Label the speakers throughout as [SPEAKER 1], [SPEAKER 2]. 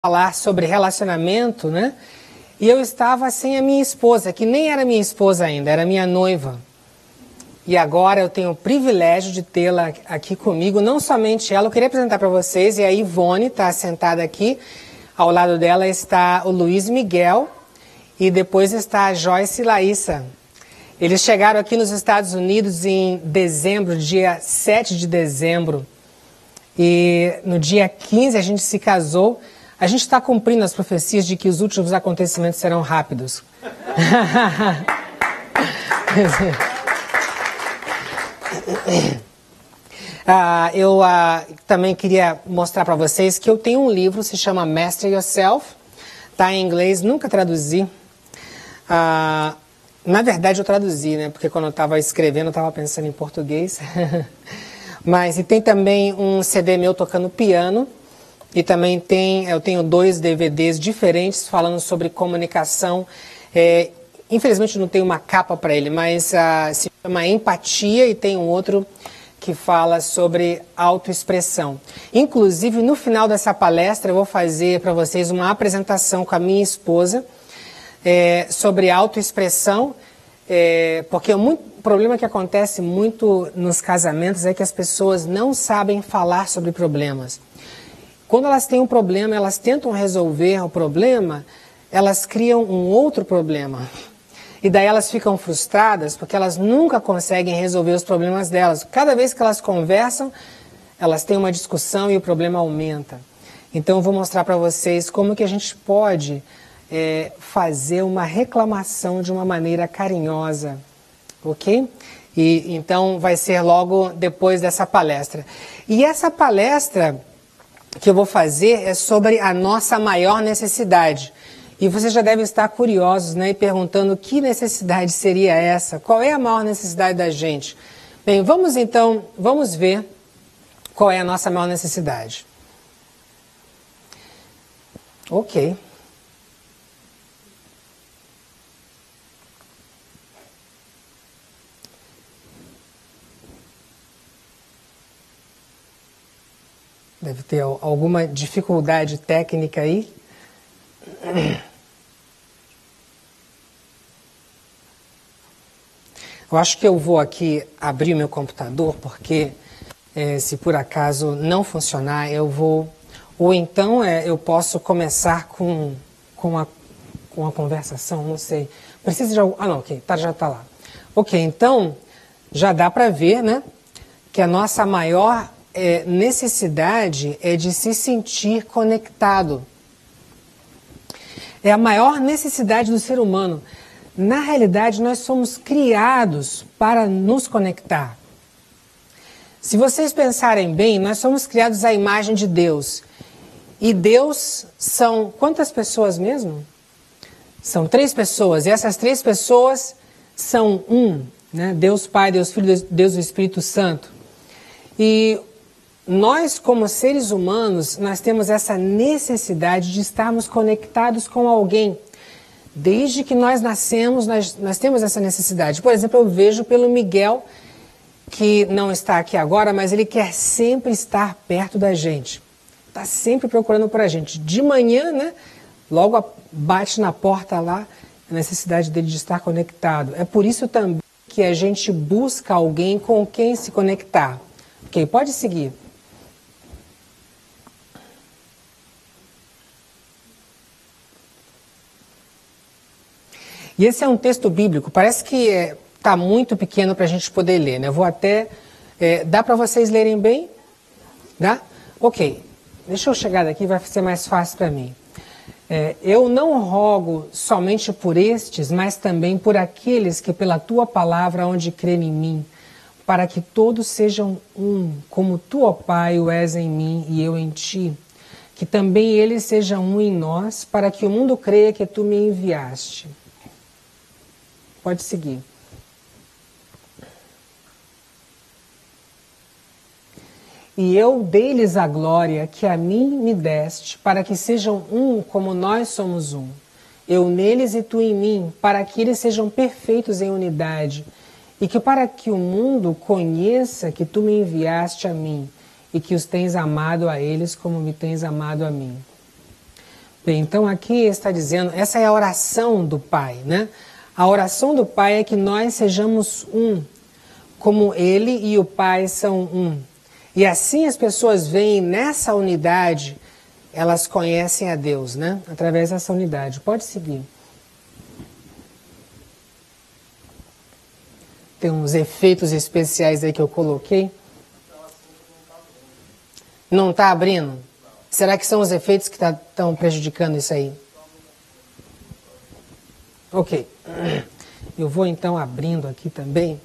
[SPEAKER 1] falar sobre relacionamento, né? E eu estava sem a minha esposa, que nem era minha esposa ainda, era minha noiva. E agora eu tenho o privilégio de tê-la aqui comigo, não somente ela, eu queria apresentar para vocês, e a Ivone está sentada aqui, ao lado dela está o Luiz Miguel, e depois está a Joyce Laíssa. Eles chegaram aqui nos Estados Unidos em dezembro, dia 7 de dezembro, e no dia 15 a gente se casou. A gente está cumprindo as profecias de que os últimos acontecimentos serão rápidos. Eu também queria mostrar para vocês que eu tenho um livro, se chama Master Yourself. Está em inglês, nunca traduzi. Na verdade eu traduzi, né? Porque quando eu estava escrevendo eu estava pensando em português. Mas e tem também um CD meu tocando piano. E também eu tenho 2 DVDs diferentes falando sobre comunicação. Infelizmente não tem uma capa para ele, mas se chama Empatia, e tem um outro que fala sobre autoexpressão. Inclusive, no final dessa palestra, eu vou fazer para vocês uma apresentação com a minha esposa sobre autoexpressão, porque o problema que acontece muito nos casamentos é que as pessoas não sabem falar sobre problemas. Quando elas têm um problema, elas tentam resolver o problema, elas criam um outro problema. E daí elas ficam frustradas porque elas nunca conseguem resolver os problemas delas. Cada vez que elas conversam, elas têm uma discussão e o problema aumenta. Então eu vou mostrar para vocês como que a gente pode fazer uma reclamação de uma maneira carinhosa, ok? E então vai ser logo depois dessa palestra. E essa palestra que eu vou fazer é sobre a nossa maior necessidade. E vocês já devem estar curiosos, né, e perguntando que necessidade seria essa? Qual é a maior necessidade da gente? Bem, vamos ver qual é a nossa maior necessidade. Ok. Deve ter alguma dificuldade técnica aí. Eu acho que eu vou aqui abrir meu computador, porque se por acaso não funcionar, eu vou... Ou então eu posso começar com a conversação, não sei. Precisa de algo... Ah, não, ok, já está lá. Ok, então já dá para ver, né, que a nossa maior necessidade é de se sentir conectado. É a maior necessidade do ser humano. Na realidade, nós somos criados para nos conectar. Se vocês pensarem bem, nós somos criados à imagem de Deus. E Deus são quantas pessoas mesmo? São 3 pessoas. E essas 3 pessoas são um, né? Deus Pai, Deus Filho, Deus Espírito Santo. E nós, como seres humanos, nós temos essa necessidade de estarmos conectados com alguém. Desde que nós nascemos, nós temos essa necessidade. Por exemplo, eu vejo pelo Miguel, que não está aqui agora, mas ele quer sempre estar perto da gente. Está sempre procurando por a gente. De manhã, né, logo bate na porta lá, a necessidade dele de estar conectado. É por isso também que a gente busca alguém com quem se conectar. Ok, pode seguir. E esse é um texto bíblico, parece que está muito pequeno para a gente poder ler, né? Eu vou até... dá para vocês lerem bem? Dá? Ok, deixa eu chegar daqui, vai ser mais fácil para mim. Eu não rogo somente por estes, mas também por aqueles que pela tua palavra hão de crer em mim, para que todos sejam um, como tu, ó Pai, o és em mim e eu em ti, que também eles sejam um em nós, para que o mundo creia que tu me enviaste. Pode seguir. E eu dei-lhes a glória que a mim me deste, para que sejam um como nós somos um. Eu neles e tu em mim, para que eles sejam perfeitos em unidade, e que para que o mundo conheça que tu me enviaste a mim, e que os tens amado a eles como me tens amado a mim. Bem, então aqui está dizendo, essa é a oração do Pai, né? A oração do Pai é que nós sejamos um, como Ele e o Pai são um. E assim as pessoas veem nessa unidade, elas conhecem a Deus, né? Através dessa unidade. Pode seguir. Tem uns efeitos especiais aí que eu coloquei. Não está abrindo? Será que são os efeitos que estão prejudicando isso aí? Ok. Eu vou então abrindo aqui também.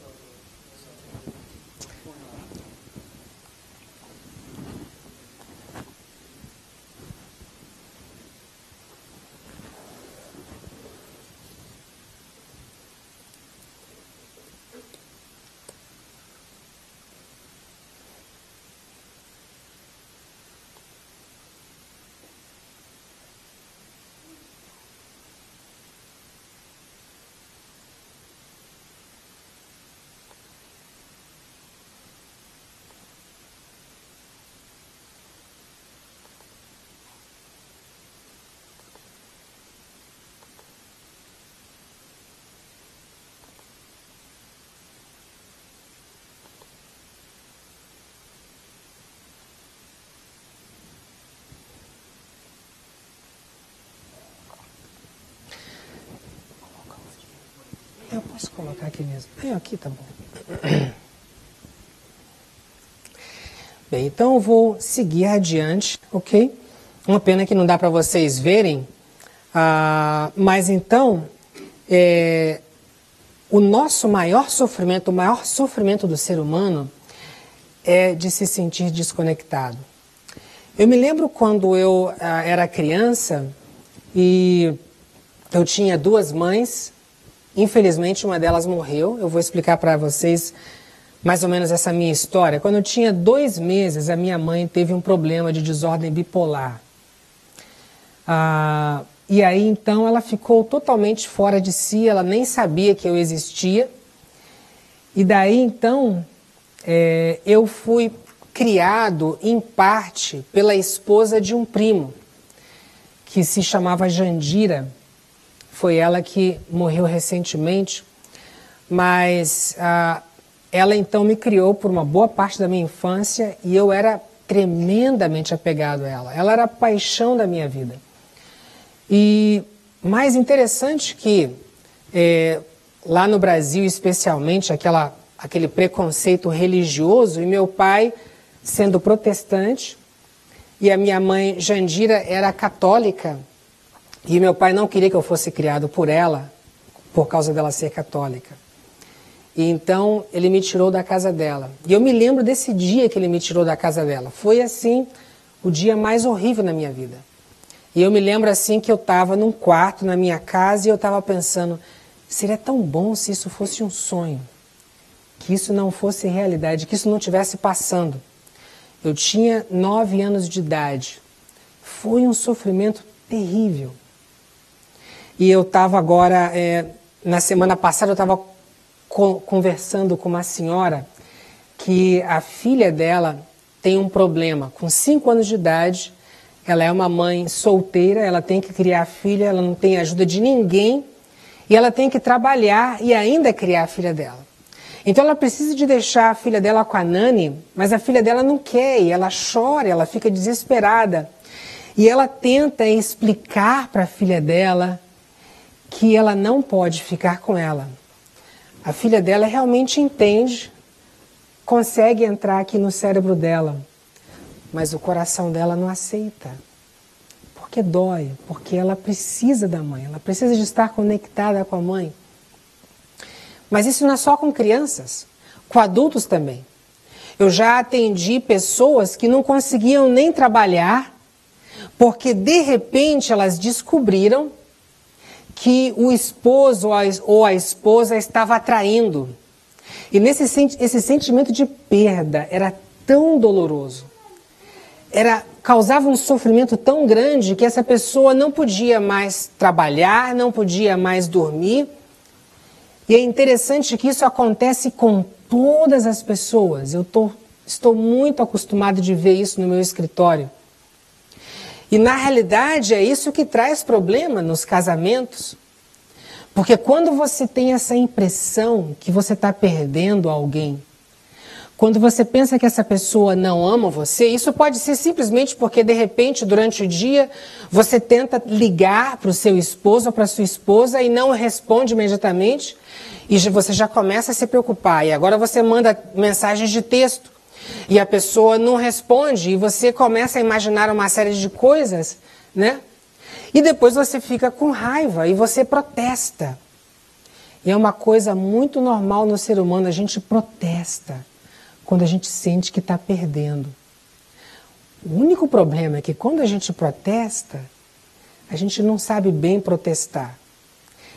[SPEAKER 1] Eu posso colocar aqui mesmo. Aqui tá bom. Bem, então eu vou seguir adiante, ok? Uma pena que não dá para vocês verem, mas então, o nosso maior sofrimento, o maior sofrimento do ser humano é de se sentir desconectado. Eu me lembro quando eu era criança e eu tinha duas mães. Infelizmente, uma delas morreu. Eu vou explicar para vocês mais ou menos essa minha história. Quando eu tinha 2 meses, a minha mãe teve um problema de desordem bipolar. E aí, então, ela ficou totalmente fora de si, ela nem sabia que eu existia. E daí, então, eu fui criado, em parte, pela esposa de um primo, que se chamava Jandira. Foi ela que morreu recentemente, mas ela então me criou por uma boa parte da minha infância e eu era tremendamente apegado a ela. Ela era a paixão da minha vida. E mais interessante que lá no Brasil, especialmente, aquele preconceito religioso, e meu pai sendo protestante e a minha mãe Jandira era católica. E meu pai não queria que eu fosse criado por ela, por causa dela ser católica. E então ele me tirou da casa dela. E eu me lembro desse dia que ele me tirou da casa dela. Foi assim, o dia mais horrível na minha vida. E eu me lembro assim que eu estava num quarto na minha casa e eu estava pensando, seria tão bom se isso fosse um sonho. Que isso não fosse realidade, que isso não estivesse passando. Eu tinha 9 anos de idade. Foi um sofrimento terrível. E eu estava agora, na semana passada, eu estava conversando com uma senhora que a filha dela tem um problema. Com 5 anos de idade, ela é uma mãe solteira, ela tem que criar a filha, ela não tem ajuda de ninguém e ela tem que trabalhar e ainda criar a filha dela. Então ela precisa de deixar a filha dela com a nani, mas a filha dela não quer e ela chora, ela fica desesperada. E ela tenta explicar para a filha dela que ela não pode ficar com ela. A filha dela realmente entende, consegue entrar aqui no cérebro dela, mas o coração dela não aceita. Porque dói, porque ela precisa da mãe, ela precisa de estar conectada com a mãe. Mas isso não é só com crianças, com adultos também. Eu já atendi pessoas que não conseguiam nem trabalhar, porque de repente elas descobriram que o esposo ou a esposa estava traindo. E esse sentimento de perda era tão doloroso, causava um sofrimento tão grande que essa pessoa não podia mais trabalhar, não podia mais dormir. E é interessante que isso acontece com todas as pessoas. Estou muito acostumado de ver isso no meu escritório. E na realidade é isso que traz problema nos casamentos. Porque quando você tem essa impressão que você está perdendo alguém, quando você pensa que essa pessoa não ama você, isso pode ser simplesmente porque, de repente, durante o dia, você tenta ligar para o seu esposo ou para a sua esposa e não responde imediatamente, e você já começa a se preocupar. E agora você manda mensagens de texto, e a pessoa não responde, e você começa a imaginar uma série de coisas, né? E depois você fica com raiva e você protesta. E é uma coisa muito normal no ser humano, a gente protesta quando a gente sente que está perdendo. O único problema é que quando a gente protesta, a gente não sabe bem protestar.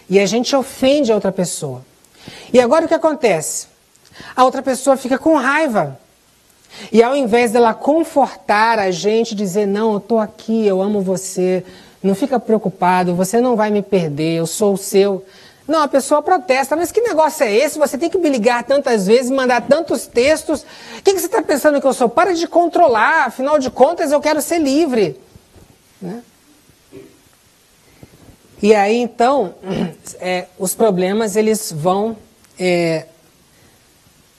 [SPEAKER 1] E a gente ofende a outra pessoa. E agora o que acontece? A outra pessoa fica com raiva. E ao invés dela confortar a gente, dizer, não, eu estou aqui, eu amo você, não fica preocupado, você não vai me perder, eu sou o seu. Não, a pessoa protesta, mas que negócio é esse? Você tem que me ligar tantas vezes, mandar tantos textos. O que você está pensando que eu sou? Para de controlar, afinal de contas eu quero ser livre. Né? E aí então, os problemas eles vão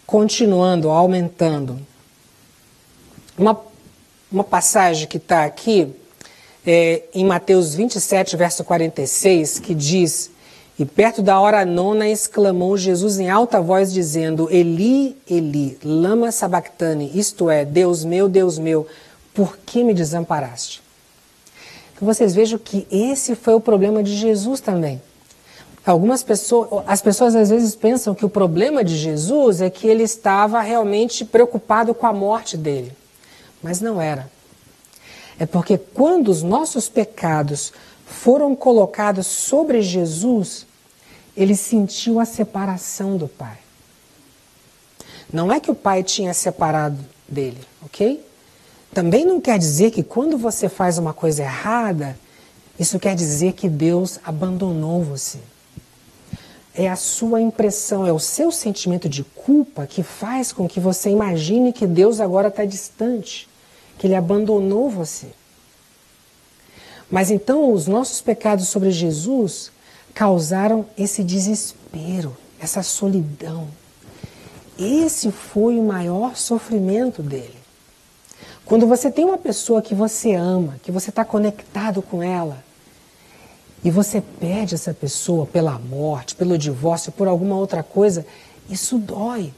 [SPEAKER 1] continuando, aumentando. Uma passagem que está aqui, em Mateus 27, verso 46, que diz... E perto da hora nona exclamou Jesus em alta voz, dizendo, Eli, Eli, lama sabactani, isto é, Deus meu, por que me desamparaste? Então vocês vejam que esse foi o problema de Jesus também. As pessoas às vezes pensam que o problema de Jesus é que ele estava realmente preocupado com a morte dele. Mas não era. É porque quando os nossos pecados foram colocados sobre Jesus, ele sentiu a separação do Pai. Não é que o Pai tinha separado dele, ok? Também não quer dizer que quando você faz uma coisa errada, isso quer dizer que Deus abandonou você. É a sua impressão, é o seu sentimento de culpa que faz com que você imagine que Deus agora está distante, que Ele abandonou você. Mas então os nossos pecados sobre Jesus causaram esse desespero, essa solidão. Esse foi o maior sofrimento dele. Quando você tem uma pessoa que você ama, que você está conectado com ela, e você perde essa pessoa pela morte, pelo divórcio, por alguma outra coisa, isso dói.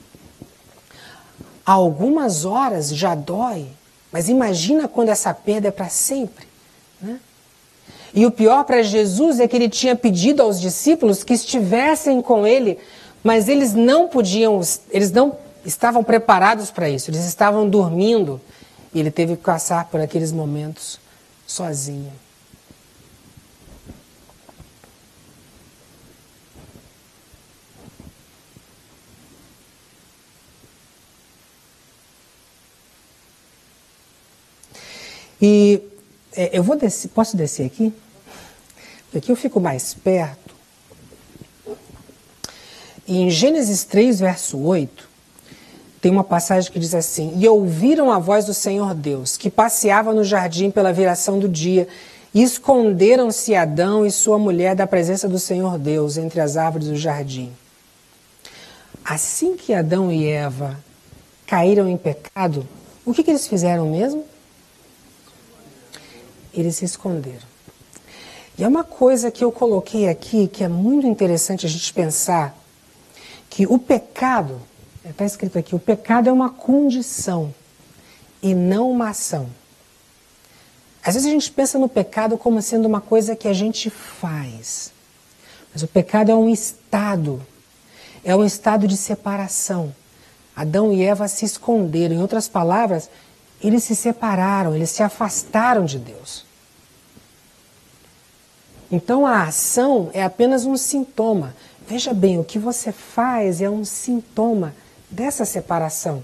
[SPEAKER 1] Há algumas horas já dói, mas imagina quando essa perda é para sempre, né? E o pior para Jesus é que ele tinha pedido aos discípulos que estivessem com ele, mas eles não estavam preparados para isso, eles estavam dormindo e ele teve que passar por aqueles momentos sozinho. E eu vou descer, posso descer aqui? Aqui eu fico mais perto. E em Gênesis 3, verso 8, tem uma passagem que diz assim, E ouviram a voz do Senhor Deus, que passeava no jardim pela viração do dia, e esconderam-se Adão e sua mulher da presença do Senhor Deus entre as árvores do jardim. Assim que Adão e Eva caíram em pecado, o que eles fizeram mesmo? Eles se esconderam. E é uma coisa que eu coloquei aqui, que é muito interessante a gente pensar, que o pecado, está escrito aqui, o pecado é uma condição e não uma ação. Às vezes a gente pensa no pecado como sendo uma coisa que a gente faz. Mas o pecado é um estado de separação. Adão e Eva se esconderam. Em outras palavras, eles se separaram, eles se afastaram de Deus. Então a ação é apenas um sintoma. Veja bem, o que você faz é um sintoma dessa separação.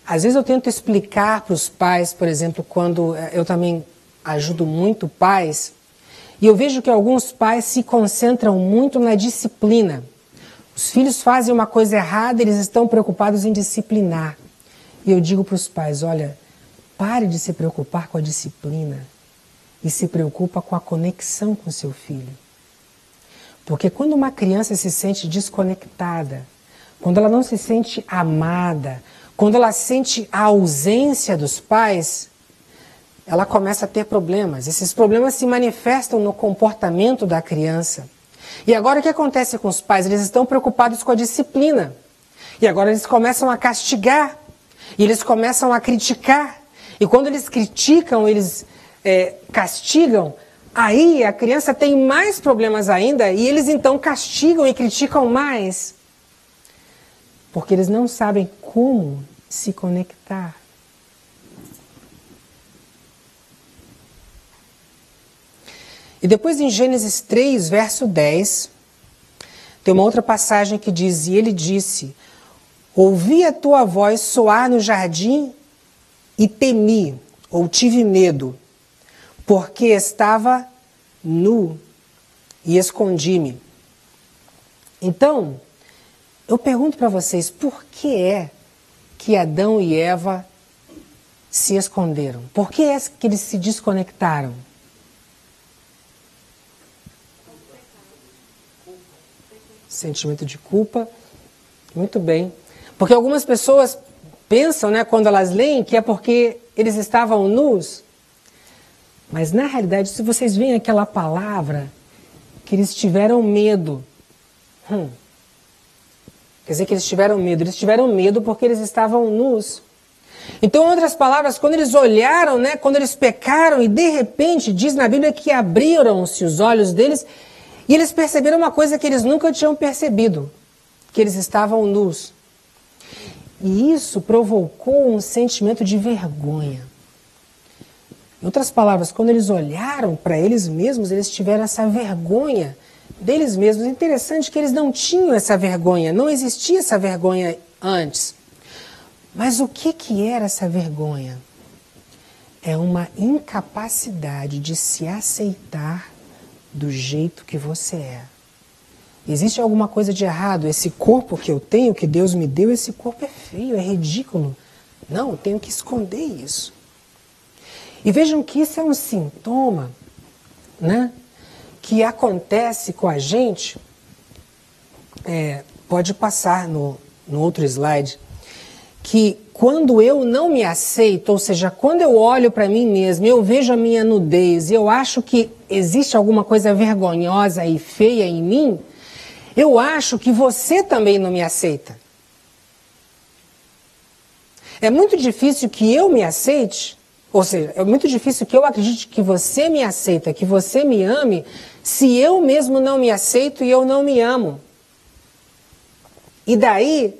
[SPEAKER 1] Às vezes eu tento explicar para os pais, por exemplo, quando eu também ajudo muito pais, e eu vejo que alguns pais se concentram muito na disciplina. Os filhos fazem uma coisa errada, eles estão preocupados em disciplinar. E eu digo para os pais, olha, pare de se preocupar com a disciplina. e se preocupa com a conexão com seu filho. Porque quando uma criança se sente desconectada, quando ela não se sente amada, quando ela sente a ausência dos pais, ela começa a ter problemas. Esses problemas se manifestam no comportamento da criança. E agora o que acontece com os pais? Eles estão preocupados com a disciplina. E agora eles começam a castigar. E eles começam a criticar. E quando eles criticam, eles castigam, aí a criança tem mais problemas ainda. E eles então castigam e criticam mais. Porque eles não sabem como se conectar. E depois em Gênesis 3, verso 10, tem uma outra passagem que diz: e ele disse, ouvi a tua voz soar no jardim e temi, ou tive medo, porque estava nu e escondi-me. Então, eu pergunto para vocês, por que é que Adão e Eva se esconderam? Por que é que eles se desconectaram? Sentimento de culpa. Muito bem. Porque algumas pessoas pensam, né, quando elas leem, que é porque eles estavam nus. Mas na realidade, se vocês veem aquela palavra, que eles tiveram medo. Quer dizer que eles tiveram medo porque eles estavam nus. Então, em outras palavras, quando eles olharam, né, quando eles pecaram e de repente, diz na Bíblia que abriram-se os olhos deles e eles perceberam uma coisa que eles nunca tinham percebido, que eles estavam nus. E isso provocou um sentimento de vergonha. Em outras palavras, quando eles olharam para eles mesmos, eles tiveram essa vergonha deles mesmos. Interessante que eles não tinham essa vergonha, não existia essa vergonha antes. Mas o que era essa vergonha? É uma incapacidade de se aceitar do jeito que você é. Existe alguma coisa de errado? Esse corpo que eu tenho, que Deus me deu, esse corpo é feio, é ridículo. Não, eu tenho que esconder isso. E vejam que isso é um sintoma, né, que acontece com a gente. Pode passar no outro slide. Que quando eu não me aceito, ou seja, quando eu olho para mim mesmo, eu vejo a minha nudez, eu acho que existe alguma coisa vergonhosa e feia em mim, eu acho que você também não me aceita. É muito difícil que eu me aceite, ou seja, é muito difícil que eu acredite que você me aceita, que você me ame, se eu mesmo não me aceito e eu não me amo. E daí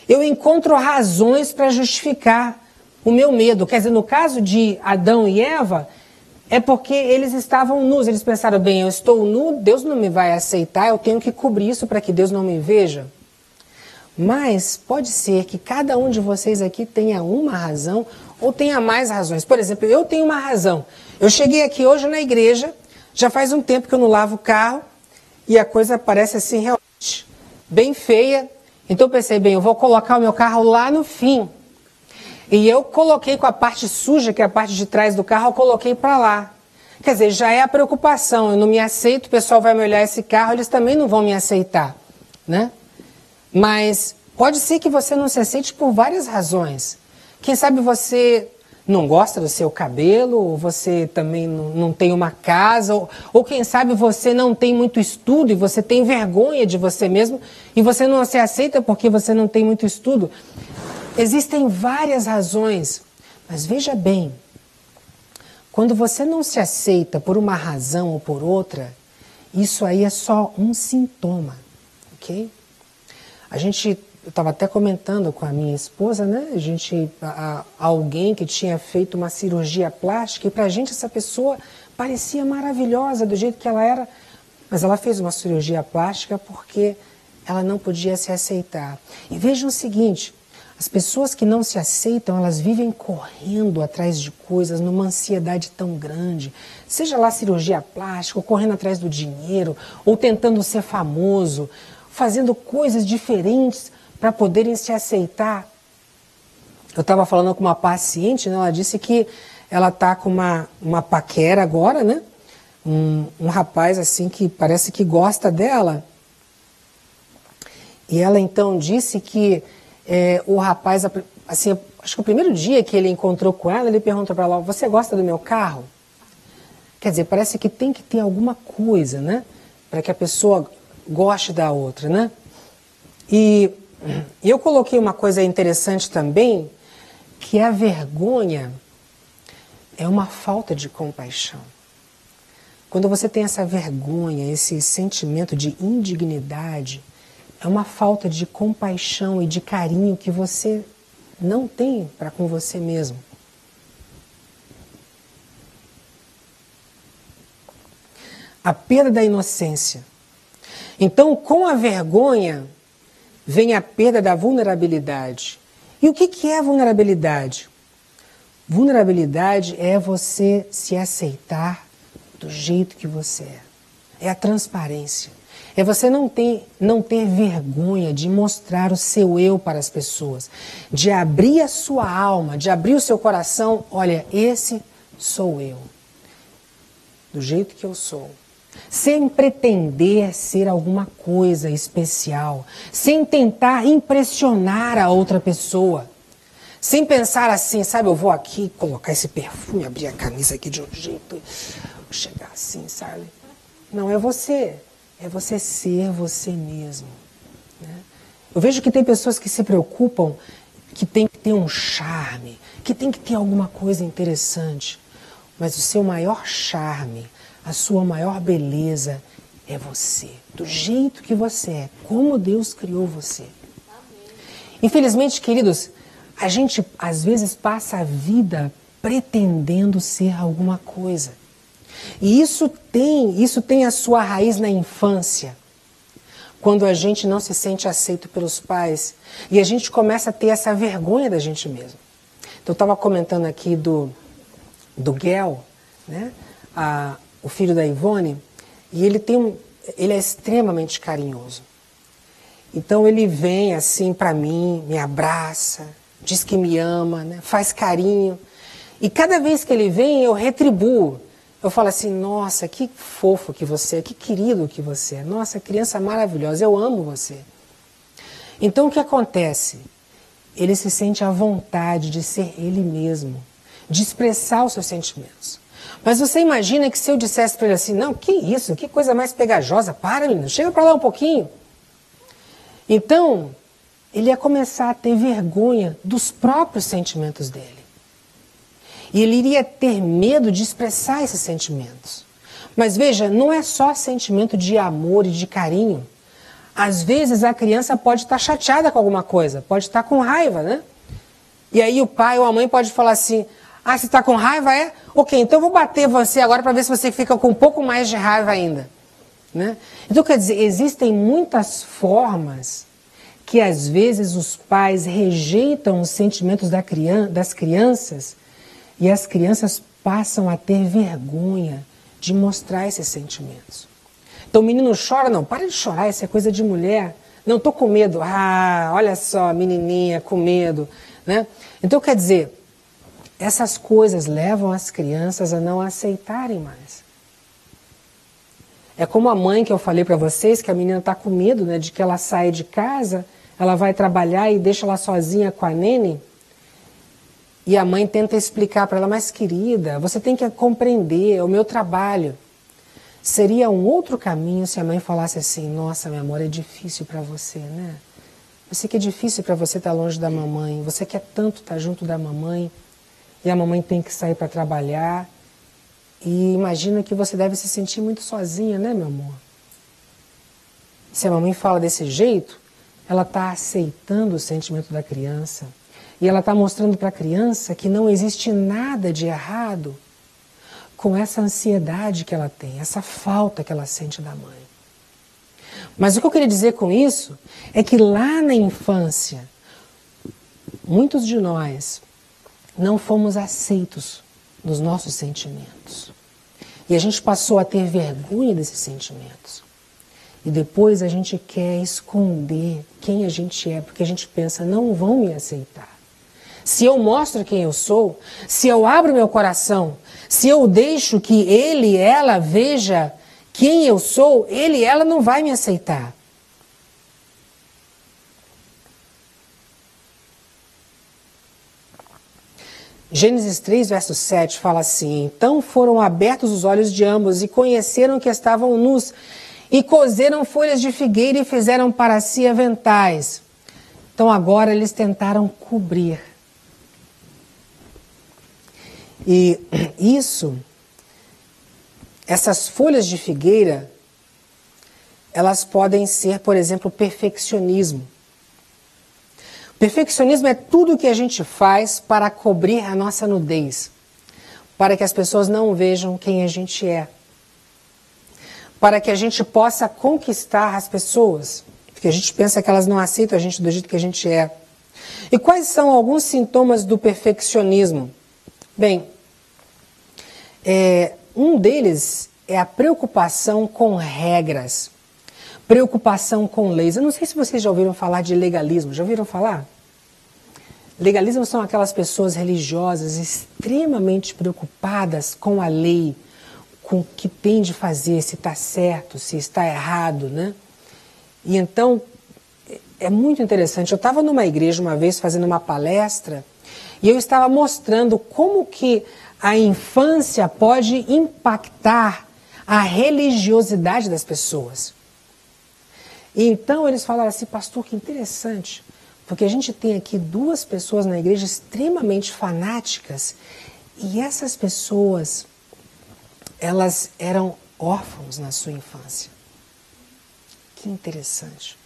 [SPEAKER 1] eu encontro razões para justificar o meu medo. Quer dizer, no caso de Adão e Eva, é porque eles estavam nus. Eles pensaram, bem, eu estou nu, Deus não me vai aceitar, eu tenho que cobrir isso para que Deus não me veja. Mas pode ser que cada um de vocês aqui tenha uma razão ou tenha mais razões. Por exemplo, eu tenho uma razão. Eu cheguei aqui hoje na igreja, já faz um tempo que eu não lavo o carro e a coisa parece assim realmente bem feia. Então eu pensei, bem, eu vou colocar o meu carro lá no fim. E eu coloquei com a parte suja, que é a parte de trás do carro, eu coloquei para lá. Quer dizer, já é a preocupação, eu não me aceito, o pessoal vai me olhar esse carro, eles também não vão me aceitar, né? Mas pode ser que você não se aceite por várias razões. Quem sabe você não gosta do seu cabelo, ou você também não tem uma casa, ou quem sabe você não tem muito estudo e você tem vergonha de você mesmo e você não se aceita porque você não tem muito estudo. Existem várias razões, mas veja bem, quando você não se aceita por uma razão ou por outra, isso aí é só um sintoma, ok? Eu estava até comentando com a minha esposa, né? Alguém que tinha feito uma cirurgia plástica e para a gente essa pessoa parecia maravilhosa do jeito que ela era, mas ela fez uma cirurgia plástica porque ela não podia se aceitar. E vejam o seguinte, as pessoas que não se aceitam, elas vivem correndo atrás de coisas numa ansiedade tão grande, seja lá cirurgia plástica, ou correndo atrás do dinheiro, ou tentando ser famoso, fazendo coisas diferentes para poderem se aceitar. Eu estava falando com uma paciente, né, ela disse que ela tá com uma paquera agora, né? Um rapaz assim que parece que gosta dela. E ela então disse que o rapaz, assim, acho que o primeiro dia que ele encontrou com ela, ele perguntou para ela: você gosta do meu carro? Quer dizer, parece que tem que ter alguma coisa, né? Para que a pessoa goste da outra, né? E eu coloquei uma coisa interessante também, que a vergonha é uma falta de compaixão. Quando você tem essa vergonha, esse sentimento de indignidade, é uma falta de compaixão e de carinho que você não tem para com você mesmo. A perda da inocência. Então, com a vergonha, vem a perda da vulnerabilidade. E o que é a vulnerabilidade? Vulnerabilidade é você se aceitar do jeito que você é. É a transparência. É você não ter vergonha de mostrar o seu eu para as pessoas. De abrir a sua alma, de abrir o seu coração. Olha, esse sou eu. Do jeito que eu sou. Sem pretender ser alguma coisa especial. Sem tentar impressionar a outra pessoa. Sem pensar assim, sabe, eu vou aqui colocar esse perfume, abrir a camisa aqui de um jeito, vou chegar assim, sabe? Não, é você ser você mesmo. Né? Eu vejo que tem pessoas que se preocupam que tem que ter um charme, que tem que ter alguma coisa interessante. Mas o seu maior charme, a sua maior beleza é você, do jeito que você é, como Deus criou você. Infelizmente, queridos, a gente às vezes passa a vida pretendendo ser alguma coisa. E isso tem a sua raiz na infância. Quando a gente não se sente aceito pelos pais e a gente começa a ter essa vergonha da gente mesmo. Então eu estava comentando aqui do Guel, né? O filho da Ivone, e ele é extremamente carinhoso. Então ele vem assim para mim, me abraça, diz que me ama, né? Faz carinho. E cada vez que ele vem, eu retribuo. Eu falo assim, nossa, que fofo que você é, que querido que você é. Nossa, criança maravilhosa, eu amo você. Então o que acontece? Ele se sente à vontade de ser ele mesmo, de expressar os seus sentimentos. Mas você imagina que se eu dissesse para ele assim, não, que isso, que coisa mais pegajosa, para menino, chega para lá um pouquinho. Então, ele ia começar a ter vergonha dos próprios sentimentos dele. E ele iria ter medo de expressar esses sentimentos. Mas veja, não é só sentimento de amor e de carinho. Às vezes a criança pode estar chateada com alguma coisa, pode estar com raiva, né? E aí o pai ou a mãe pode falar assim, você está com raiva, é? Ok, então eu vou bater você agora para ver se você fica com um pouco mais de raiva ainda. Né? Então, quer dizer, existem muitas formas que às vezes os pais rejeitam os sentimentos das crianças e as crianças passam a ter vergonha de mostrar esses sentimentos. Então o menino chora, não, para de chorar, isso é coisa de mulher. Não, estou com medo. Olha só, menininha com medo. Né? Então quer dizer, essas coisas levam as crianças a não aceitarem mais. É como a mãe que eu falei para vocês, que a menina está com medo, né, de que ela saia de casa, ela vai trabalhar e deixa ela sozinha com a nene. E a mãe tenta explicar para ela, mas querida, você tem que compreender, é o meu trabalho. Seria um outro caminho se a mãe falasse assim, nossa, meu amor, é difícil para você, né? Eu sei que é difícil para você estar longe da mamãe, você quer tanto estar junto da mamãe, e a mamãe tem que sair para trabalhar, e imagina que você deve se sentir muito sozinha, né, meu amor? Se a mamãe fala desse jeito, ela está aceitando o sentimento da criança, e ela está mostrando para a criança que não existe nada de errado com essa ansiedade que ela tem, essa falta que ela sente da mãe. Mas o que eu queria dizer com isso é que lá na infância, muitos de nós não fomos aceitos nos nossos sentimentos. E a gente passou a ter vergonha desses sentimentos. E depois a gente quer esconder quem a gente é, porque a gente pensa, não vão me aceitar. se eu mostro quem eu sou, se eu abro meu coração, se eu deixo que ele, ela veja quem eu sou, ele, ela não vai me aceitar. Gênesis 3, verso 7 fala assim: então foram abertos os olhos de ambos e conheceram que estavam nus, e coseram folhas de figueira e fizeram para si aventais. Então agora eles tentaram cobrir. E essas folhas de figueira, elas podem ser, por exemplo, perfeccionismo. Perfeccionismo é tudo que a gente faz para cobrir a nossa nudez, para que as pessoas não vejam quem a gente é, para que a gente possa conquistar as pessoas, porque a gente pensa que elas não aceitam a gente do jeito que a gente é. E quais são alguns sintomas do perfeccionismo? Bem, um deles é a preocupação com regras, preocupação com leis. Eu não sei se vocês já ouviram falar de legalismo. Já ouviram falar? Legalismo são aquelas pessoas religiosas extremamente preocupadas com a lei, com o que tem de fazer, se está certo, se está errado, né? E então, é muito interessante. Eu estava numa igreja uma vez fazendo uma palestra e eu estava mostrando como que a infância pode impactar a religiosidade das pessoas. E então eles falaram assim: pastor, que interessante, porque a gente tem aqui duas pessoas na igreja extremamente fanáticas e essas pessoas, elas eram órfãos na sua infância. Que interessante.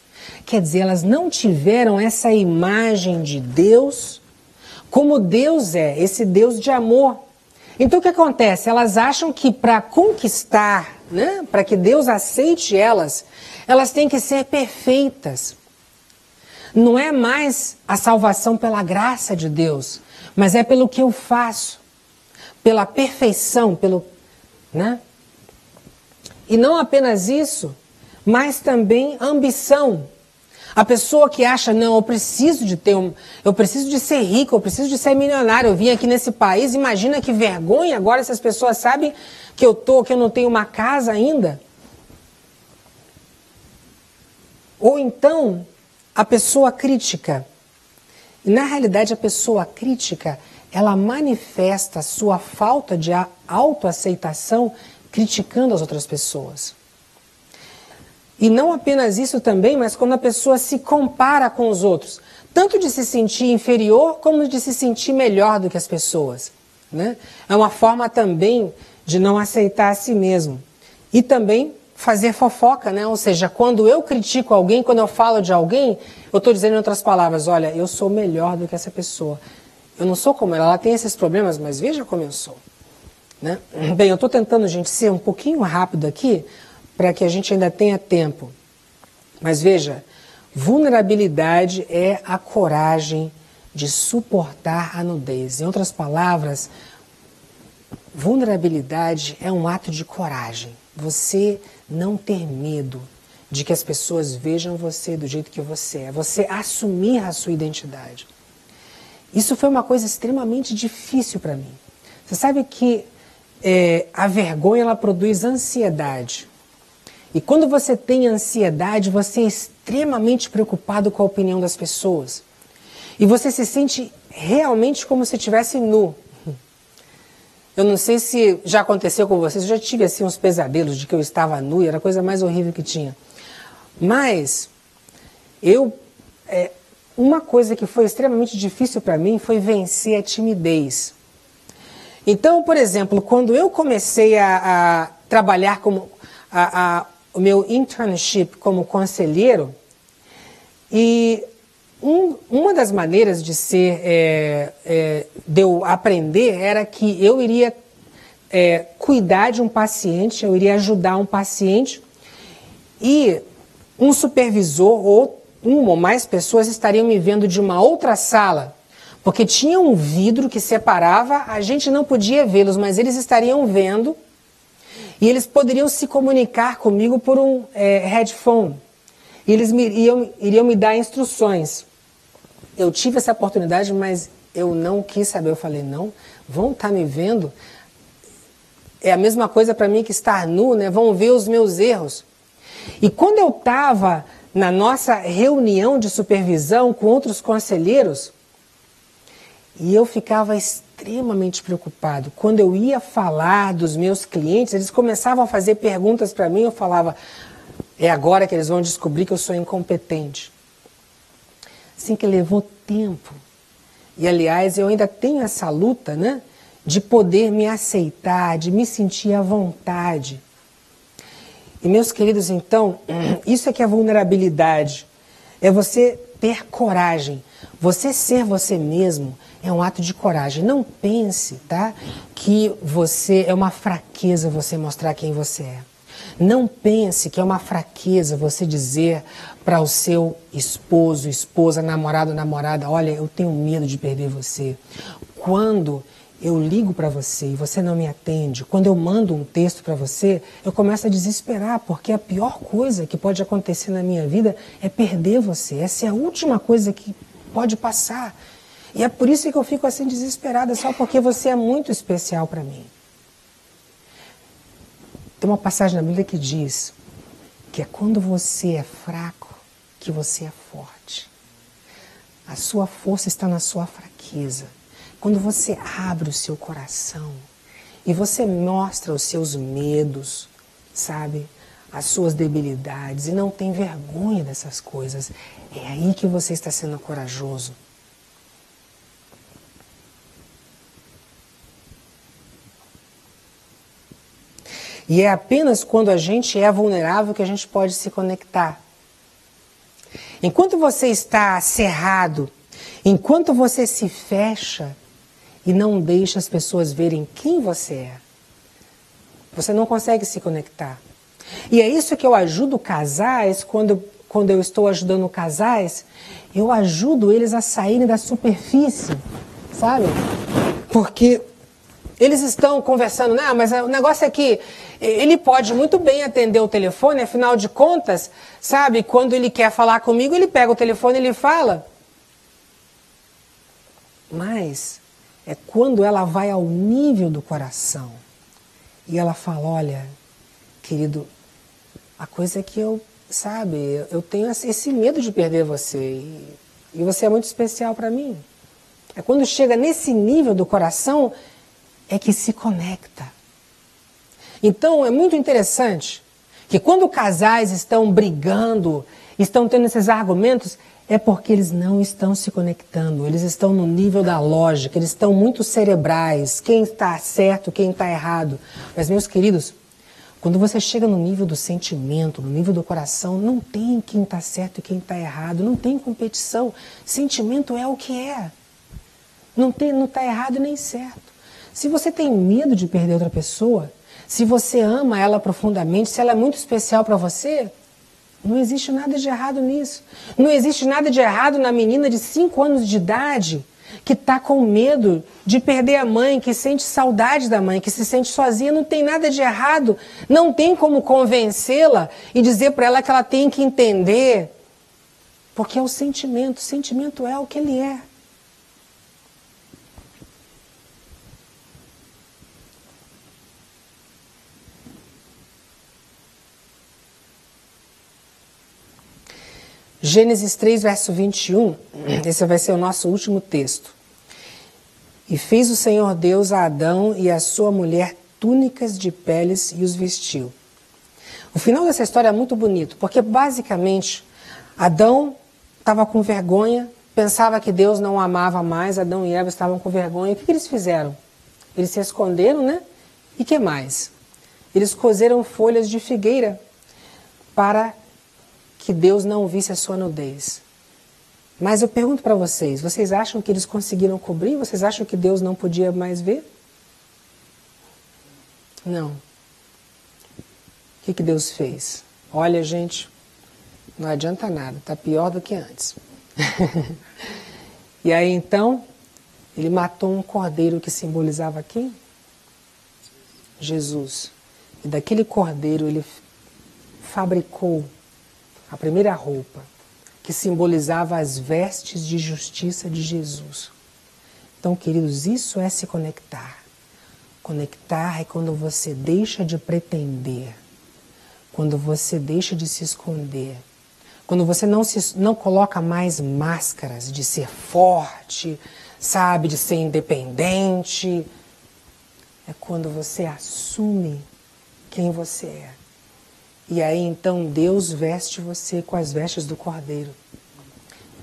[SPEAKER 1] Quer dizer, elas não tiveram essa imagem de Deus como Deus é, esse Deus de amor. Então o que acontece? Elas acham que para conquistar, né, para que Deus aceite elas têm que ser perfeitas. Não é mais a salvação pela graça de Deus, mas é pelo que eu faço, pela perfeição, né? E não apenas isso, mas também ambição. A pessoa que acha, não, eu preciso de ser rico, eu preciso de ser milionário, eu vim aqui nesse país, imagina que vergonha agora essas pessoas sabem que eu não tenho uma casa ainda. Ou então, a pessoa crítica. E na realidade, a pessoa crítica, ela manifesta a sua falta de autoaceitação criticando as outras pessoas. E não apenas isso também, mas quando a pessoa se compara com os outros, tanto de se sentir inferior, como de se sentir melhor do que as pessoas, né? É uma forma também de não aceitar a si mesmo. E também fazer fofoca, né? Ou seja, quando eu critico alguém, quando eu falo de alguém, eu estou dizendo em outras palavras: olha, eu sou melhor do que essa pessoa. Eu não sou como ela tem esses problemas, mas veja como eu sou, né? Bem, eu estou tentando, gente, ser um pouquinho rápido aqui, para que a gente ainda tenha tempo. Mas veja, vulnerabilidade é a coragem de suportar a nudez. Em outras palavras, vulnerabilidade é um ato de coragem. Você não ter medo de que as pessoas vejam você do jeito que você é. Você assumir a sua identidade. Isso foi uma coisa extremamente difícil para mim. Você sabe que a vergonha, ela produz ansiedade. E quando você tem ansiedade, você é extremamente preocupado com a opinião das pessoas. E você se sente realmente como se estivesse nu. Eu não sei se já aconteceu com vocês, eu já tive assim uns pesadelos de que eu estava nu e era a coisa mais horrível que tinha. Mas uma coisa que foi extremamente difícil para mim foi vencer a timidez. Então, por exemplo, quando eu comecei a trabalhar como o meu internship como conselheiro, e uma das maneiras de eu aprender era que eu iria cuidar de um paciente, eu iria ajudar um paciente e um supervisor ou uma ou mais pessoas estariam me vendo de uma outra sala, porque tinha um vidro que separava, a gente não podia vê-los, mas eles estariam vendo. E eles poderiam se comunicar comigo por um headphone. E eles iriam me dar instruções. Eu tive essa oportunidade, mas eu não quis saber. Eu falei, não, vão estar me vendo. É a mesma coisa para mim que estar nu, né? Vão ver os meus erros. E quando eu estava na nossa reunião de supervisão com outros conselheiros, e eu ficava extremamente preocupado. Quando eu ia falar dos meus clientes, eles começavam a fazer perguntas para mim, eu falava, é agora que eles vão descobrir que eu sou incompetente. Assim que levou tempo. E aliás, eu ainda tenho essa luta, né? De poder me aceitar, de me sentir à vontade. E meus queridos, então, isso é que é vulnerabilidade. É você ter coragem. Você ser você mesmo é um ato de coragem. Não pense, tá? Que você é uma fraqueza você mostrar quem você é. Não pense que é uma fraqueza você dizer para o seu esposo, esposa, namorado, namorada, olha, eu tenho medo de perder você. Quando eu ligo para você e você não me atende, quando eu mando um texto para você, eu começo a desesperar, porque a pior coisa que pode acontecer na minha vida é perder você. Essa é a última coisa que pode passar. E é por isso que eu fico assim desesperada, só porque você é muito especial para mim. Tem uma passagem na Bíblia que diz que é quando você é fraco que você é forte. A sua força está na sua fraqueza. Quando você abre o seu coração e você mostra os seus medos, sabe? As suas debilidades e não tem vergonha dessas coisas, é aí que você está sendo corajoso. E é apenas quando a gente é vulnerável que a gente pode se conectar. Enquanto você está cerrado, enquanto você se fecha e não deixa as pessoas verem quem você é, você não consegue se conectar. E é isso que eu ajudo casais, quando eu estou ajudando casais, eu ajudo eles a saírem da superfície, sabe? Porque eles estão conversando, né? Mas o negócio é que ele pode muito bem atender o telefone, afinal de contas, sabe? Quando ele quer falar comigo, ele pega o telefone e ele fala. Mas é quando ela vai ao nível do coração e ela fala, olha, querido, a coisa é que eu tenho esse medo de perder você e você é muito especial para mim. É quando chega nesse nível do coração é que se conecta. Então é muito interessante que quando casais estão brigando, estão tendo esses argumentos, é porque eles não estão se conectando, eles estão no nível da lógica, eles estão muito cerebrais, quem está certo, quem está errado. Mas, meus queridos, quando você chega no nível do sentimento, no nível do coração, não tem quem está certo e quem está errado, não tem competição. Sentimento é o que é. Não está errado nem certo. Se você tem medo de perder outra pessoa, se você ama ela profundamente, se ela é muito especial para você, não existe nada de errado nisso. Não existe nada de errado na menina de 5 anos de idade que está com medo de perder a mãe, que sente saudade da mãe, que se sente sozinha. Não tem nada de errado. Não tem como convencê-la e dizer para ela que ela tem que entender. Porque é o sentimento. O sentimento é o que ele é. Gênesis 3, verso 21, esse vai ser o nosso último texto. E fez o Senhor Deus a Adão e a sua mulher túnicas de peles e os vestiu. O final dessa história é muito bonito, porque basicamente Adão estava com vergonha, pensava que Deus não o amava mais, Adão e Eva estavam com vergonha. O que eles fizeram? Eles se esconderam, né? E o que mais? Eles cozeram folhas de figueira para que Deus não visse a sua nudez. Mas eu pergunto para vocês, vocês acham que eles conseguiram cobrir? Vocês acham que Deus não podia mais ver? Não. O que Deus fez? Olha, gente, não adianta nada, está pior do que antes. E aí então, ele matou um cordeiro que simbolizava quem? Jesus. E daquele cordeiro ele fabricou a primeira roupa, que simbolizava as vestes de justiça de Jesus. Então, queridos, isso é se conectar. Conectar é quando você deixa de pretender, quando você deixa de se esconder, quando você não coloca mais máscaras de ser forte, sabe, de ser independente. É quando você assume quem você é. E aí então Deus veste você com as vestes do Cordeiro.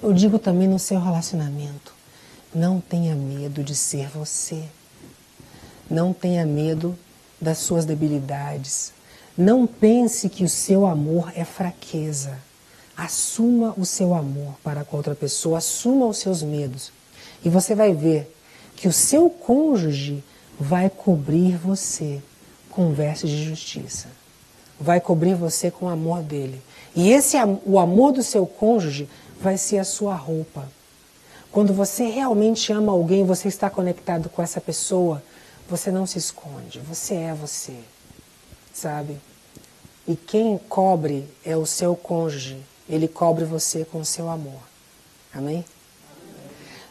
[SPEAKER 1] Eu digo também no seu relacionamento, não tenha medo de ser você. Não tenha medo das suas debilidades. Não pense que o seu amor é fraqueza. Assuma o seu amor para com outra pessoa, assuma os seus medos. E você vai ver que o seu cônjuge vai cobrir você com vestes de justiça. Vai cobrir você com o amor dele. E o amor do seu cônjuge vai ser a sua roupa. Quando você realmente ama alguém, você está conectado com essa pessoa, você não se esconde, você é você, sabe? E quem cobre é o seu cônjuge, ele cobre você com o seu amor. Amém?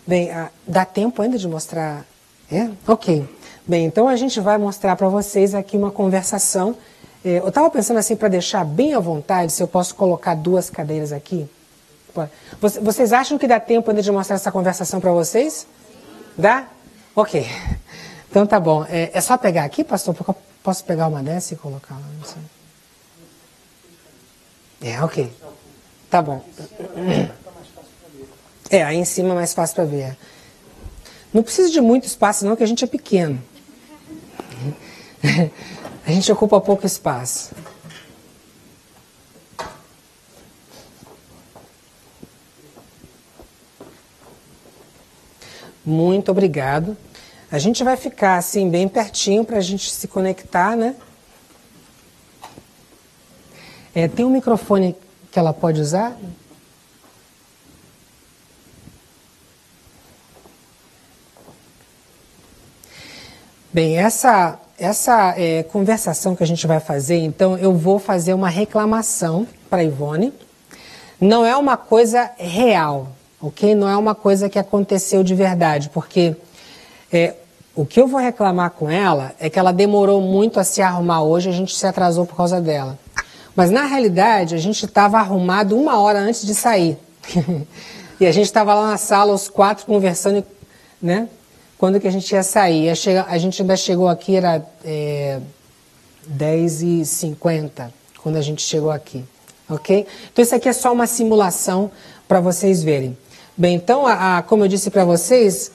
[SPEAKER 1] Bem, dá tempo ainda de mostrar? É? Ok. Bem, então a gente vai mostrar para vocês aqui uma conversação. Eu estava pensando assim, para deixar bem à vontade, se eu posso colocar 2 cadeiras aqui. Vocês acham que dá tempo ainda de mostrar essa conversação para vocês? Dá? Ok. Então tá bom. É só pegar aqui, pastor? Posso pegar uma dessa e colocar lá? Não sei. Ok. Tá bom. Aí em cima é mais fácil para ver. Não precisa de muito espaço não, que a gente é pequeno. A gente ocupa pouco espaço. Muito obrigado. A gente vai ficar assim bem pertinho para a gente se conectar, né? Tem um microfone que ela pode usar? Bem, essa conversação que a gente vai fazer, então eu vou fazer uma reclamação para a Ivone. Não é uma coisa real, ok? Não é uma coisa que aconteceu de verdade, porque o que eu vou reclamar com ela é que ela demorou muito a se arrumar hoje, a gente se atrasou por causa dela. Mas na realidade a gente estava arrumado 1 hora antes de sair. E a gente estava lá na sala, os 4 conversando, né? Quando que a gente ia sair? A gente ainda chegou aqui, era 10h50, quando a gente chegou aqui, ok? Então isso aqui é só uma simulação para vocês verem. Bem, então, como eu disse para vocês,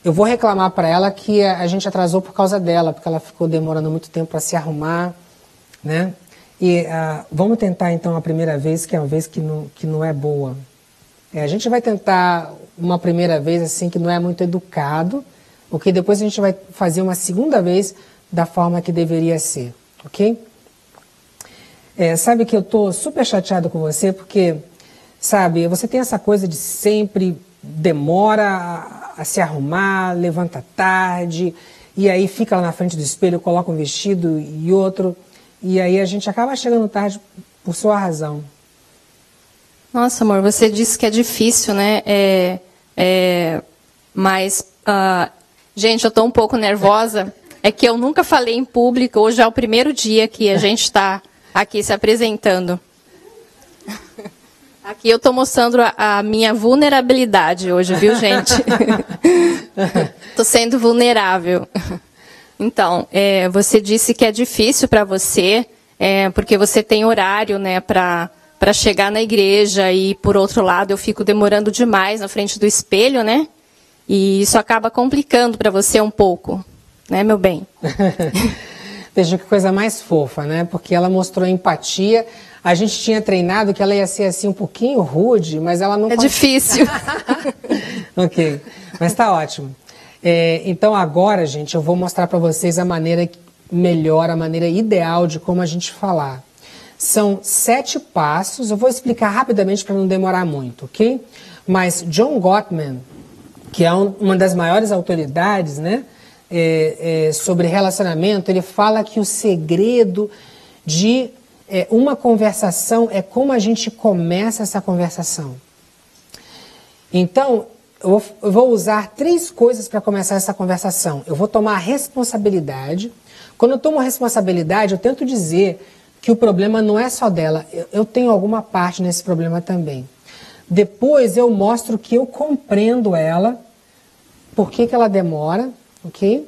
[SPEAKER 1] eu vou reclamar para ela que a gente atrasou por causa dela, porque ela ficou demorando muito tempo para se arrumar, né? E vamos tentar então a primeira vez, que é uma vez que não é boa. A gente vai tentar uma primeira vez assim que não é muito educado, ok? Depois a gente vai fazer uma segunda vez da forma que deveria ser, ok? Sabe que eu estou super chateado com você porque, sabe, você tem essa coisa de sempre demora a se arrumar, levanta tarde, e aí fica lá na frente do espelho, coloca um vestido e outro, e aí a gente acaba chegando tarde por sua razão.
[SPEAKER 2] Nossa, amor, você disse que é difícil, né? Mas, gente, eu estou um pouco nervosa. É que eu nunca falei em público. Hoje é o primeiro dia que a gente está aqui se apresentando. Aqui eu estou mostrando a minha vulnerabilidade hoje, viu, gente? Estou sendo vulnerável. Então, você disse que é difícil para você, porque você tem horário, né, para chegar na igreja e, por outro lado, eu fico demorando demais na frente do espelho, né? E isso acaba complicando para você um pouco, né, meu bem?
[SPEAKER 1] Veja que coisa mais fofa, né? Porque ela mostrou empatia. A gente tinha treinado que ela ia ser assim um pouquinho rude, mas ela não...
[SPEAKER 2] É difícil.
[SPEAKER 1] Ok, mas tá ótimo. Então agora, gente, eu vou mostrar para vocês a maneira melhor, a maneira ideal de como a gente falar. São 7 passos, eu vou explicar rapidamente para não demorar muito, ok? Mas John Gottman, que é uma das maiores autoridades, né, sobre relacionamento, ele fala que o segredo de uma conversação é como a gente começa essa conversação. Então, eu vou usar 3 coisas para começar essa conversação. Eu vou tomar responsabilidade. Quando eu tomo responsabilidade, eu tento dizer que o problema não é só dela. Eu tenho alguma parte nesse problema também. Depois eu mostro que eu compreendo ela, por que ela demora, ok?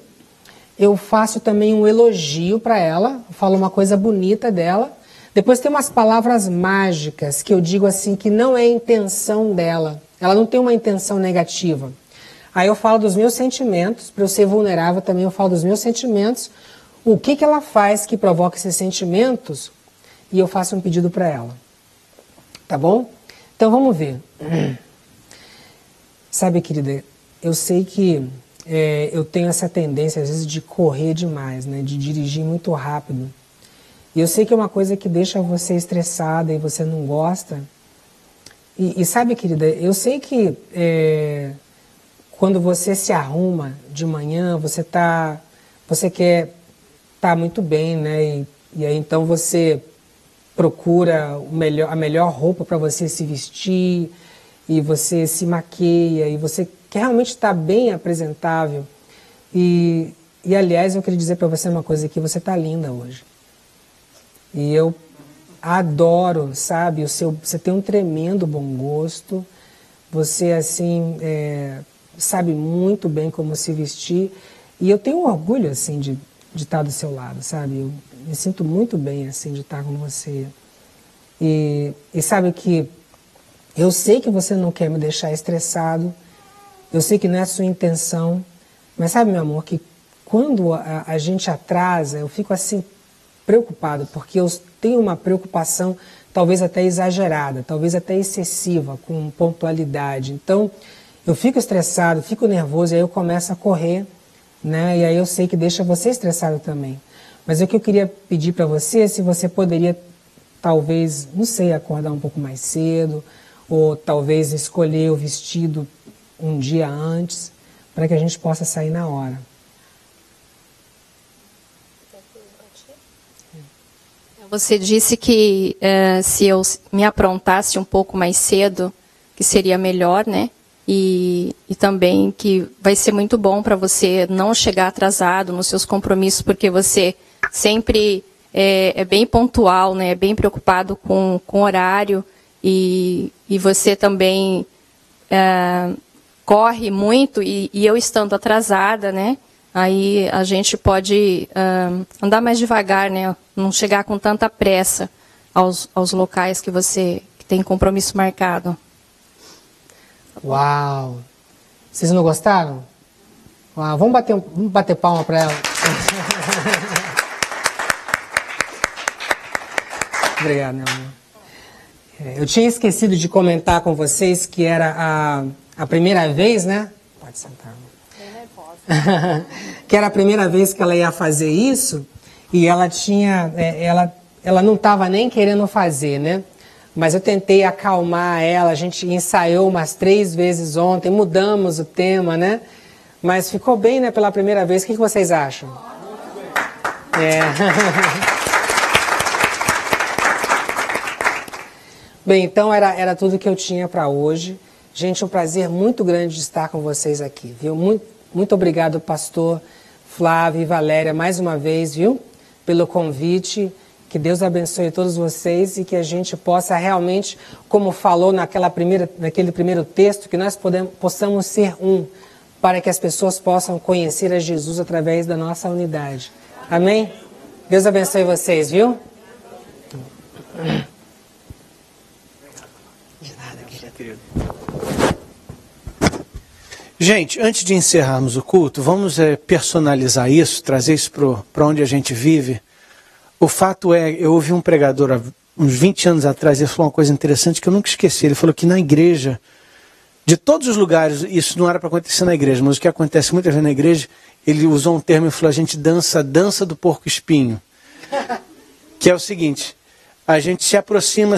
[SPEAKER 1] Eu faço também um elogio para ela, falo uma coisa bonita dela. Depois tem umas palavras mágicas que eu digo assim que não é a intenção dela. Ela não tem uma intenção negativa. Aí eu falo dos meus sentimentos, para eu ser vulnerável também eu falo dos meus sentimentos. O que ela faz que provoca esses sentimentos e eu faço um pedido para ela. Tá bom? Então vamos ver. Sabe, querida, eu sei que eu tenho essa tendência às vezes de correr demais, né? De dirigir muito rápido. E eu sei que é uma coisa que deixa você estressada e você não gosta. E sabe, querida, eu sei que quando você se arruma de manhã, você quer estar muito bem, né? E aí então você procura a melhor roupa para você se vestir, e você se maqueia, e você quer realmente estar bem apresentável. E aliás, eu queria dizer para você uma coisa, que você está linda hoje. E eu adoro, sabe, você tem um tremendo bom gosto, você assim sabe muito bem como se vestir, e eu tenho orgulho assim de estar do seu lado, sabe, eu me sinto muito bem assim de estar com você, e sabe que eu sei que você não quer me deixar estressado, eu sei que não é a sua intenção, mas sabe, meu amor, que quando a gente atrasa, eu fico assim preocupado, porque eu tenho uma preocupação talvez até exagerada, talvez até excessiva com pontualidade. Então, eu fico estressado, fico nervoso, e aí eu começo a correr, né? E aí eu sei que deixa você estressado também. Mas o que eu queria pedir para você, se você poderia, talvez, não sei, acordar um pouco mais cedo, ou talvez escolher o vestido um dia antes, para que a gente possa sair na hora.
[SPEAKER 2] Você disse que se eu me aprontasse um pouco mais cedo, que seria melhor, né? E também que vai ser muito bom para você não chegar atrasado nos seus compromissos, porque você sempre é bem pontual, né? É bem preocupado com o horário, e você também corre muito, e eu estando atrasada, né? Aí a gente pode andar mais devagar, né? Não chegar com tanta pressa aos locais que você tem compromisso marcado.
[SPEAKER 1] Uau! Vocês não gostaram? Uau, vamos bater palma para ela. Obrigado, meu amor. Eu tinha esquecido de comentar com vocês que era a primeira vez, né? Pode sentar. Que era a primeira vez que ela ia fazer isso, e ela tinha, ela não estava nem querendo fazer, né? Mas eu tentei acalmar ela, a gente ensaiou umas 3 vezes ontem, mudamos o tema, né? Mas ficou bem, né, pela primeira vez. O que vocês acham? Bem, então era tudo que eu tinha para hoje. Gente, um prazer muito grande de estar com vocês aqui, viu? Muito obrigado, pastor Flávio e Valéria, mais uma vez, viu? Pelo convite. Que Deus abençoe todos vocês e que a gente possa realmente, como falou naquele primeiro texto, que nós possamos ser um, para que as pessoas possam conhecer a Jesus através da nossa unidade. Amém? Deus abençoe vocês, viu? De nada, querido.
[SPEAKER 3] Gente, antes de encerrarmos o culto, vamos personalizar isso, trazer isso para onde a gente vive. O fato é, eu ouvi um pregador há uns 20 anos atrás, ele falou uma coisa interessante que eu nunca esqueci. Ele falou que na igreja, de todos os lugares, isso não era para acontecer na igreja, mas o que acontece muitas vezes na igreja, ele usou um termo e falou, a gente dança a dança do porco-espinho. Que é o seguinte, a gente se aproxima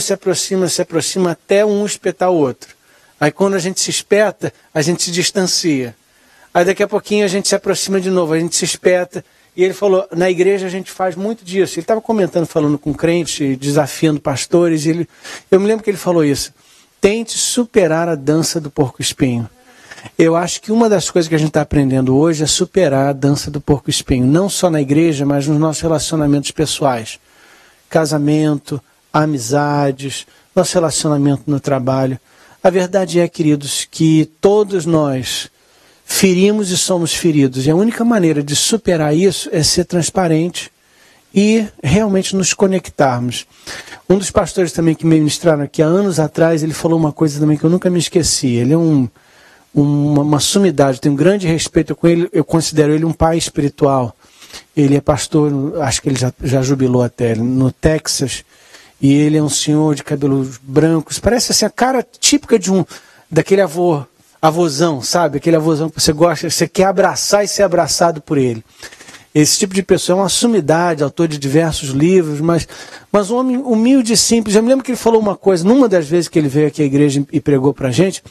[SPEAKER 3] até um espetar o outro. Aí quando a gente se espeta, a gente se distancia. Aí daqui a pouquinho a gente se aproxima de novo, a gente se espeta. E ele falou, na igreja a gente faz muito disso. Ele estava comentando, falando com crentes, desafiando pastores. Eu me lembro que ele falou isso. Tente superar a dança do porco-espinho. Eu acho que uma das coisas que a gente está aprendendo hoje é superar a dança do porco-espinho, não só na igreja, mas nos nossos relacionamentos pessoais. Casamento, amizades, nosso relacionamento no trabalho. A verdade é, queridos, que todos nós ferimos e somos feridos. E a única maneira de superar isso é ser transparente e realmente nos conectarmos. Um dos pastores também que me ministraram aqui há anos atrás, ele falou uma coisa também que eu nunca me esqueci. Ele é uma sumidade, tenho um grande respeito com ele, eu considero ele um pai espiritual. Ele é pastor, acho que ele já jubilou até, no Texas, e ele é um senhor de cabelos brancos, parece assim a cara típica daquele avôzão, sabe? Aquele avôzão que você gosta, você quer abraçar e ser abraçado por ele. Esse tipo de pessoa é uma sumidade, autor de diversos livros, mas um homem humilde e simples. Eu me lembro que ele falou uma coisa, numa das vezes que ele veio aqui à igreja e pregou pra gente,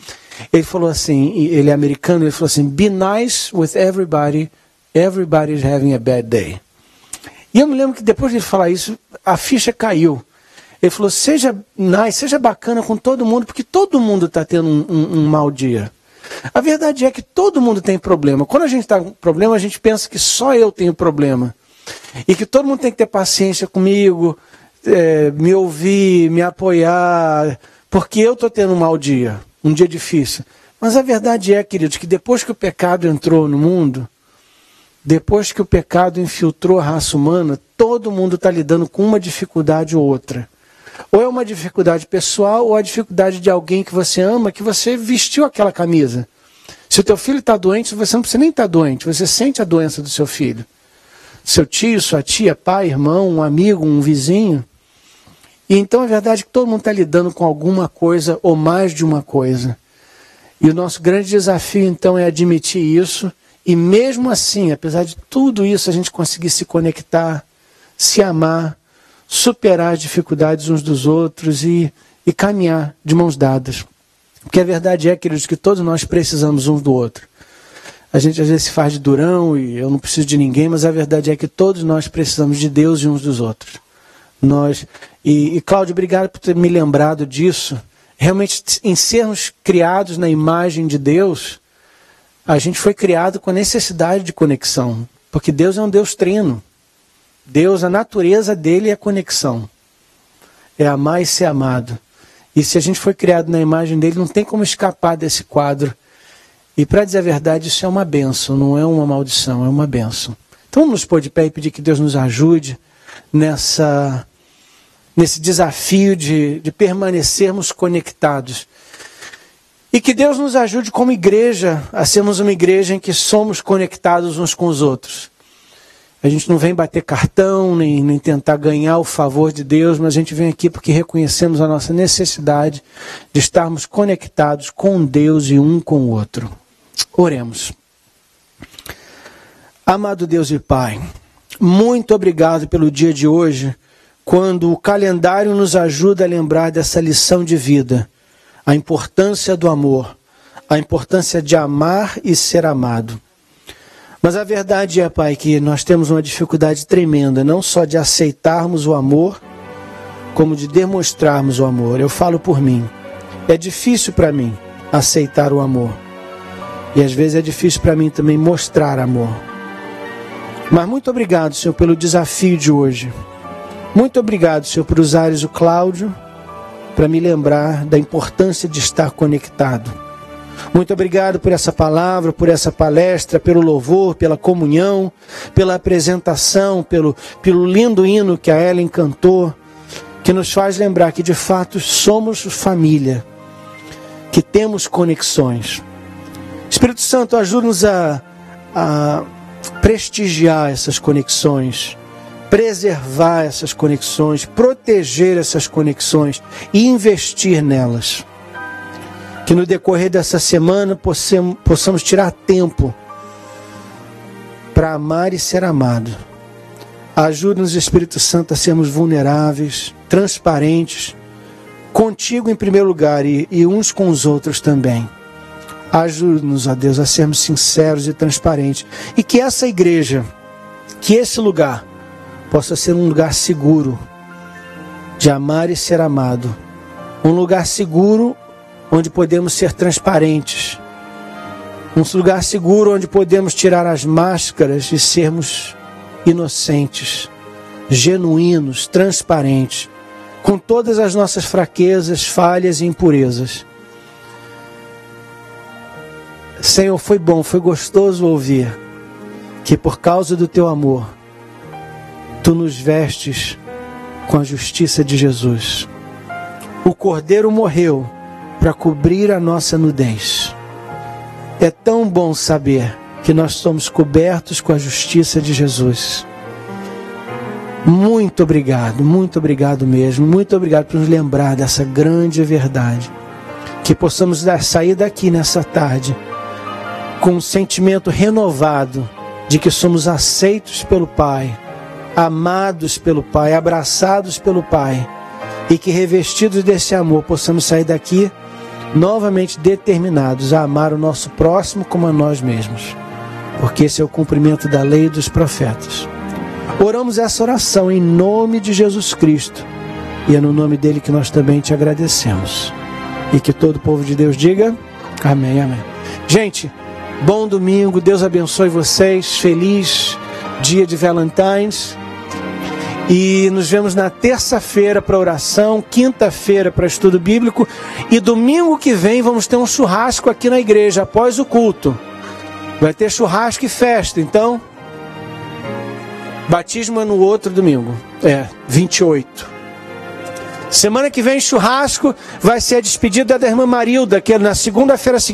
[SPEAKER 3] ele falou assim, ele é americano, ele falou assim, be nice with everybody, everybody's having a bad day. E eu me lembro que depois de ele falar isso, a ficha caiu. Ele falou, seja nice, seja bacana com todo mundo, porque todo mundo está tendo um mau dia. A verdade é que todo mundo tem problema. Quando a gente está com problema, a gente pensa que só eu tenho problema. E que todo mundo tem que ter paciência comigo, me ouvir, me apoiar, porque eu estou tendo um mau dia, um dia difícil. Mas a verdade é, queridos, que depois que o pecado entrou no mundo, depois que o pecado infiltrou a raça humana, todo mundo está lidando com uma dificuldade ou outra. Ou é uma dificuldade pessoal, ou a dificuldade de alguém que você ama, que você vestiu aquela camisa. Se o teu filho está doente, você não precisa nem estar doente, você sente a doença do seu filho. Seu tio, sua tia, pai, irmão, um amigo, um vizinho. E então é verdade que todo mundo está lidando com alguma coisa ou mais de uma coisa. E o nosso grande desafio então é admitir isso, e mesmo assim, apesar de tudo isso, a gente conseguir se conectar, se amar, superar as dificuldades uns dos outros e caminhar de mãos dadas. Porque a verdade é, queridos, que todos nós precisamos uns do outro. A gente às vezes se faz de durão e eu não preciso de ninguém, mas a verdade é que todos nós precisamos de Deus e uns dos outros. Cláudio, obrigado por ter me lembrado disso. Realmente, em sermos criados na imagem de Deus, a gente foi criado com a necessidade de conexão. Porque Deus é um Deus trino. Deus, a natureza dele é conexão. É amar e ser amado. E se a gente foi criado na imagem dele, não tem como escapar desse quadro. E para dizer a verdade, isso é uma bênção, não é uma maldição, é uma bênção. Então vamos nos pôr de pé e pedir que Deus nos ajude nesse desafio de permanecermos conectados. E que Deus nos ajude como igreja a sermos uma igreja em que somos conectados uns com os outros. A gente não vem bater cartão, nem tentar ganhar o favor de Deus, mas a gente vem aqui porque reconhecemos a nossa necessidade de estarmos conectados com Deus e um com o outro. Oremos. Amado Deus e Pai, muito obrigado pelo dia de hoje, quando o calendário nos ajuda a lembrar dessa lição de vida, a importância do amor, a importância de amar e ser amado. Mas a verdade é, Pai, que nós temos uma dificuldade tremenda, não só de aceitarmos o amor, como de demonstrarmos o amor. Eu falo por mim. É difícil para mim aceitar o amor. E às vezes é difícil para mim também mostrar amor. Mas muito obrigado, Senhor, pelo desafio de hoje. Muito obrigado, Senhor, por usares o Cláudio para me lembrar da importância de estar conectado. Muito obrigado por essa palavra, por essa palestra, pelo louvor, pela comunhão, pela apresentação, pelo lindo hino que a Ellen cantou, que nos faz lembrar que de fato somos família, que temos conexões. Espírito Santo, ajuda-nos a prestigiar essas conexões, preservar essas conexões, proteger essas conexões e investir nelas. Que no decorrer dessa semana possamos tirar tempo para amar e ser amado. Ajuda-nos, Espírito Santo, a sermos vulneráveis, transparentes, contigo em primeiro lugar e uns com os outros também. Ajuda-nos, ó Deus, a sermos sinceros e transparentes. E que essa igreja, que esse lugar, possa ser um lugar seguro de amar e ser amado. Um lugar seguro onde podemos ser transparentes Um lugar seguro onde podemos tirar as máscaras e sermos inocentes, genuínos, transparentes, com todas as nossas fraquezas, falhas e impurezas. Senhor, foi bom, foi gostoso ouvir que por causa do Teu amor, Tu nos vestes com a justiça de Jesus. O Cordeiro morreu para cobrir a nossa nudez. É tão bom saber que nós somos cobertos com a justiça de Jesus. Muito obrigado mesmo. Muito obrigado por nos lembrar dessa grande verdade. Que possamos sair daqui nessa tarde com um sentimento renovado de que somos aceitos pelo Pai, amados pelo Pai, abraçados pelo Pai, e que revestidos desse amor possamos sair daqui novamente determinados a amar o nosso próximo como a nós mesmos, porque esse é o cumprimento da lei e dos profetas. Oramos essa oração em nome de Jesus Cristo, e é no nome dele que nós também te agradecemos. E que todo o povo de Deus diga amém, amém. Gente, bom domingo, Deus abençoe vocês, feliz dia de Valentine's. E nos vemos na terça-feira para oração, quinta-feira para estudo bíblico, e domingo que vem vamos ter um churrasco aqui na igreja, após o culto. Vai ter churrasco e festa, então batismo é no outro domingo, 28. Semana que vem churrasco, vai ser a despedida da irmã Marilda, que é na segunda-feira seguinte.